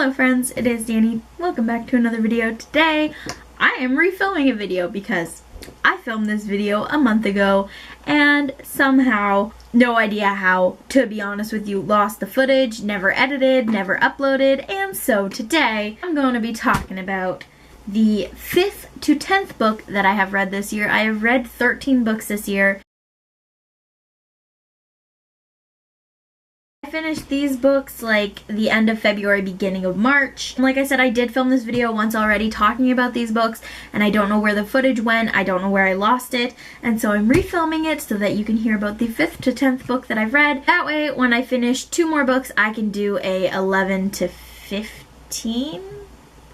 Hello friends, it is Danny. Welcome back to another video. Today, I am refilming a video because I filmed this video a month ago and somehow, no idea how, to be honest with you, lost the footage, never edited, never uploaded, and so today I'm going to be talking about the 5th to 10th book that I have read this year. I have read 13 books this year. I finished these books like the end of February, beginning of March. Like I said, I did film this video once already talking about these books, and I don't know where the footage went, I don't know where I lost it, and so I'm refilming it so that you can hear about the 5th to 10th book that I've read. That way, when I finish 2 more books, I can do a 11 to 15?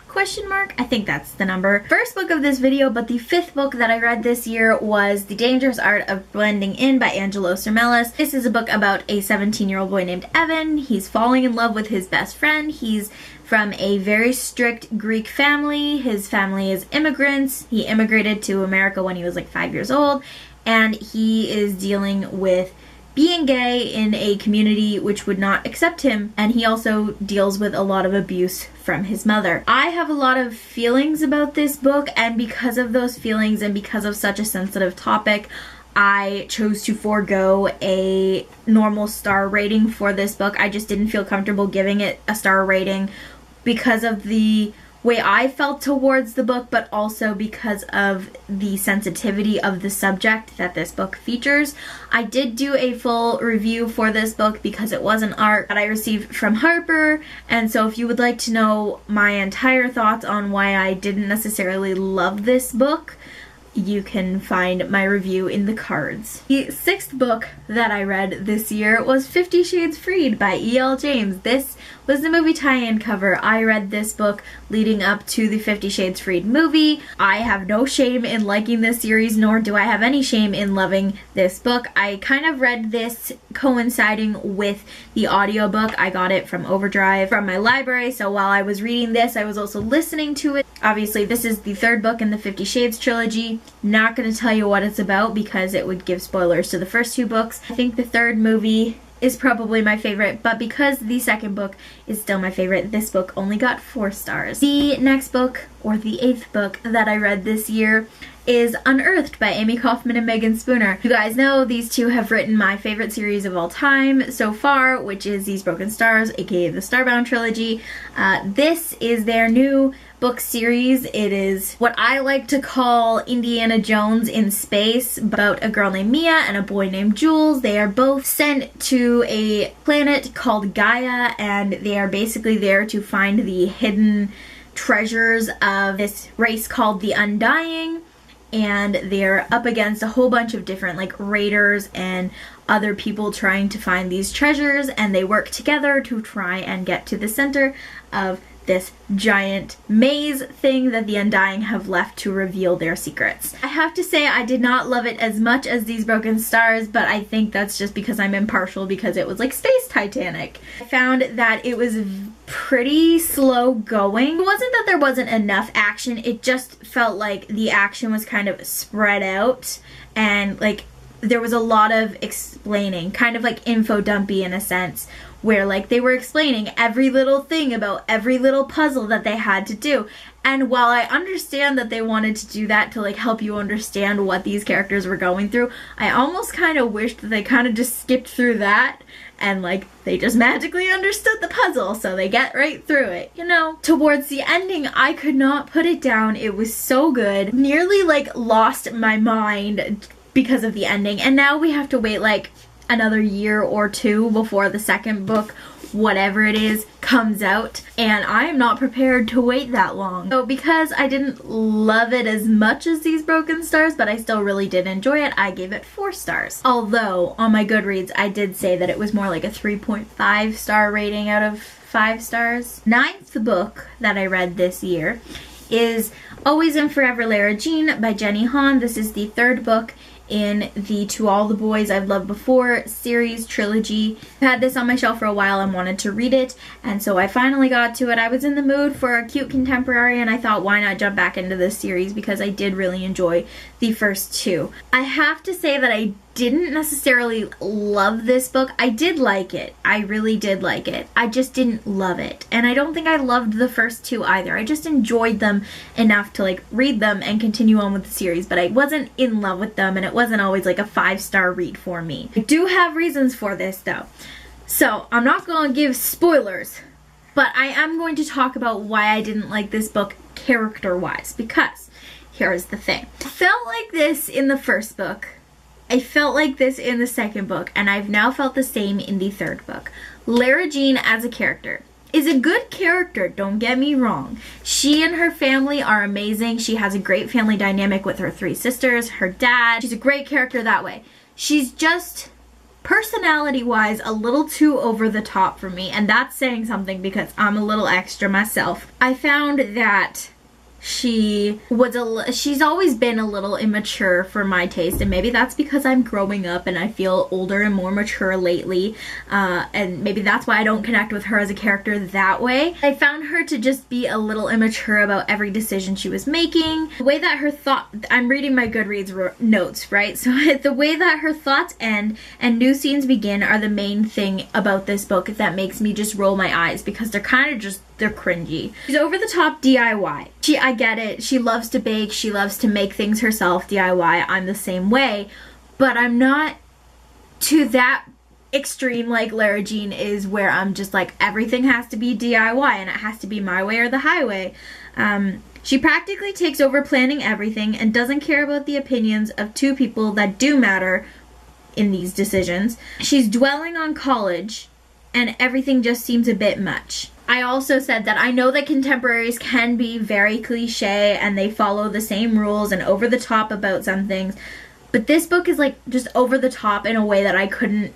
Question mark? I think that's the number. First book of this video, but the 5th book that I read this year was The Dangerous Art of Blending In by Angelo Sermelis. This is a book about a 17-year-old boy named Evan. He's falling in love with his best friend. He's from a very strict Greek family. His family is immigrants. He immigrated to America when he was like 5 years old, and he is dealing with being gay in a community which would not accept him, and he also deals with a lot of abuse from his mother. I have a lot of feelings about this book, and because of those feelings and because of such a sensitive topic, I chose to forego a normal star rating for this book. I just didn't feel comfortable giving it a star rating because of the way I felt towards the book, but also because of the sensitivity of the subject that this book features. I did do a full review for this book because it was an art that I received from Harper, and so if you would like to know my entire thoughts on why I didn't necessarily love this book, you can find my review in the cards. The 6th book that I read this year was 50 Shades Freed by E.L. James. This was the movie tie-in cover. I read this book leading up to the 50 Shades Freed movie. I have no shame in liking this series, nor do I have any shame in loving this book. I kind of read this coinciding with the audiobook. I got it from Overdrive from my library, so while I was reading this, I was also listening to it. Obviously, this is the 3rd book in the 50 Shades trilogy. Not going to tell you what it's about because it would give spoilers to the first 2 books. I think the 3rd movie is probably my favorite, but because the 2nd book is still my favorite, this book only got 4 stars. The next book, or the 8th book that I read this year, is Unearthed by Amy Kaufman and Megan Spooner. You guys know these two have written my favorite series of all time so far, which is These Broken Stars, aka the Starbound trilogy. This is their new book series. It is what I like to call Indiana Jones in space, about a girl named Mia and a boy named Jules. They are both sent to a planet called Gaia, and they are basically there to find the hidden treasures of this race called the Undying. And they're up against a whole bunch of different like raiders and other people trying to find these treasures, and they work together to try and get to the center of this giant maze thing that the Undying have left to reveal their secrets. I have to say I did not love it as much as These Broken Stars, but I think that's just because I'm impartial because it was like Space Titanic. I found that it was pretty slow going. It wasn't that there wasn't enough action, it just felt like the action was kind of spread out, and like there was a lot of explaining, kind of like info dumpy in a sense, where like they were explaining every little thing about every little puzzle that they had to do. And while I understand that they wanted to do that to like help you understand what these characters were going through, I almost kind of wished that they kind of just skipped through that and like they just magically understood the puzzle so they get right through it, you know? Towards the ending, I could not put it down. It was so good. Nearly like lost my mind because of the ending, and now we have to wait like another year or 2 before the 2nd book, whatever it is, comes out, and I am not prepared to wait that long. So because I didn't love it as much as These Broken Stars, but I still really did enjoy it, I gave it 4 stars. Although on my Goodreads I did say that it was more like a 3.5 star rating out of 5 stars. 9th book that I read this year is Always and Forever Lara Jean by Jenny Han. This is the 3rd book in the To All the Boys I've Loved Before series trilogy. I've had this on my shelf for a while and wanted to read it, and so I finally got to it. I was in the mood for a cute contemporary, and I thought why not jump back into this series because I did really enjoy the first 2. I have to say that I didn't necessarily love this book. I did like it. I really did like it. I just didn't love it. And I don't think I loved the first two either. I just enjoyed them enough to like read them and continue on with the series, but I wasn't in love with them, and it wasn't always like a 5-star read for me. I do have reasons for this though. So I'm not going to give spoilers, but I am going to talk about why I didn't like this book character-wise, because here's the thing. I felt like this in the first book. I felt like this in the second book, and I've now felt the same in the third book. Lara Jean as a character is a good character, don't get me wrong. She and her family are amazing. She has a great family dynamic with her 3 sisters, her dad. She's a great character that way. She's just, personality-wise, a little too over the top for me, and that's saying something because I'm a little extra myself. I found that she's always been a little immature for my taste, and maybe that's because I'm growing up and I feel older and more mature lately, and maybe that's why I don't connect with her as a character that way. I found her to just be a little immature about every decision she was making. The way that her I'm reading my Goodreads notes, right? So the way that her thoughts end and new scenes begin are the main thing about this book that makes me just roll my eyes, because they're kind of just, they're cringy. She's over the top DIY. I get it. She loves to bake. She loves to make things herself, DIY. I'm the same way, but I'm not to that extreme like Lara Jean is, where I'm just like, everything has to be DIY and it has to be my way or the highway. She practically takes over planning everything and doesn't care about the opinions of 2 people that do matter in these decisions. She's dwelling on college, and everything just seems a bit much. I also said that I know that contemporaries can be very cliche and they follow the same rules and over the top about some things, but this book is like just over the top in a way that I couldn't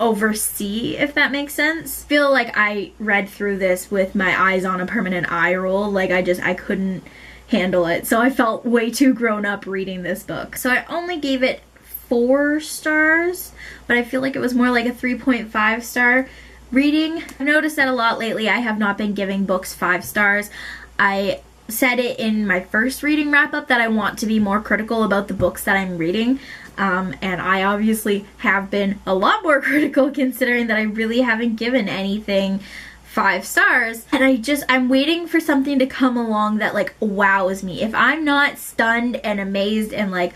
oversee, if that makes sense. I feel like I read through this with my eyes on a permanent eye roll. Like I couldn't handle it. So I felt way too grown up reading this book. So I only gave it 4 stars, but I feel like it was more like a 3.5 star reading. I've noticed that a lot lately. I have not been giving books 5 stars. I said it in my first reading wrap-up that I want to be more critical about the books that I'm reading, and I obviously have been a lot more critical, considering that I really haven't given anything 5 stars, and I'm waiting for something to come along that like wows me. If I'm not stunned and amazed and like,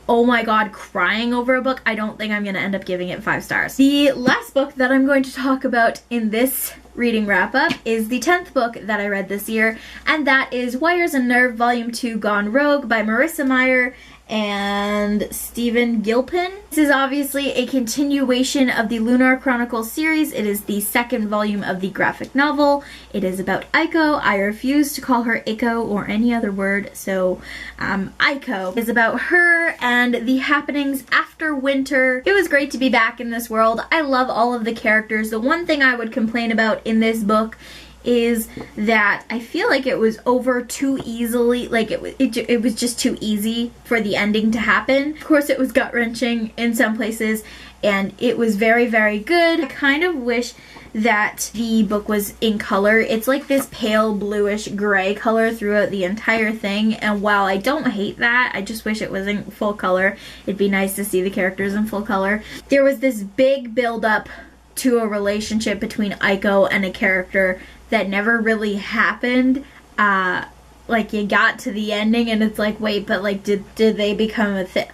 oh my god, crying over a book, I don't think I'm going to end up giving it 5 stars. The last book that I'm going to talk about in this reading wrap-up is the 10th book that I read this year, and that is Wires and Nerve Volume 2 Gone Rogue by Marissa Meyer and Stephen Gilpin. This is obviously a continuation of the Lunar Chronicles series. It is the 2nd volume of the graphic novel. It is about Aiko. I refuse to call her Aiko or any other word, so Aiko is about her and the happenings after winter. It was great to be back in this world. I love all of the characters. The one thing I would complain about in this book is that I feel like it was over too easily. Like it was just too easy for the ending to happen. Of course, it was gut-wrenching in some places, and it was very, very good. I kind of wish that the book was in color. It's like this pale bluish gray color throughout the entire thing, and while I don't hate that, I just wish it was in full color. It'd be nice to see the characters in full color. There was this big build-up to a relationship between Aiko and a character that never really happened. Like, you got to the ending and it's like, wait, but like, did they become a thing?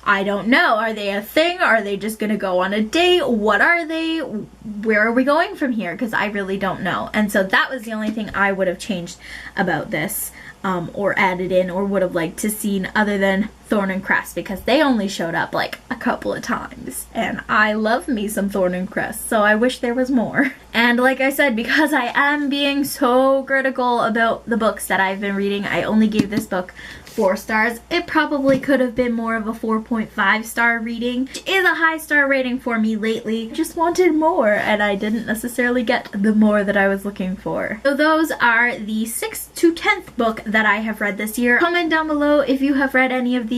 I don't know. Are they a thing? Are they just gonna go on a date? What are they? Where are we going from here? Because I really don't know. And so that was the only thing I would have changed about this, or added in, or would have liked to seen, other than Thorn and Cress, because they only showed up like a couple of times, and I love me some Thorn and Cress, so I wish there was more. And like I said, because I am being so critical about the books that I've been reading, I only gave this book 4 stars. It probably could have been more of a 4.5 star reading, which is a high star rating for me lately. I just wanted more, and I didn't necessarily get the more that I was looking for. So those are the 6th to 10th book that I have read this year. Comment down below if you have read any of these,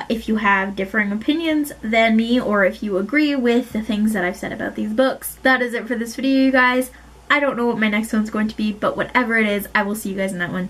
if you have differing opinions than me, or if you agree with the things that I've said about these books. That is it for this video, you guys. I don't know what my next one's going to be, but whatever it is, I will see you guys in that one.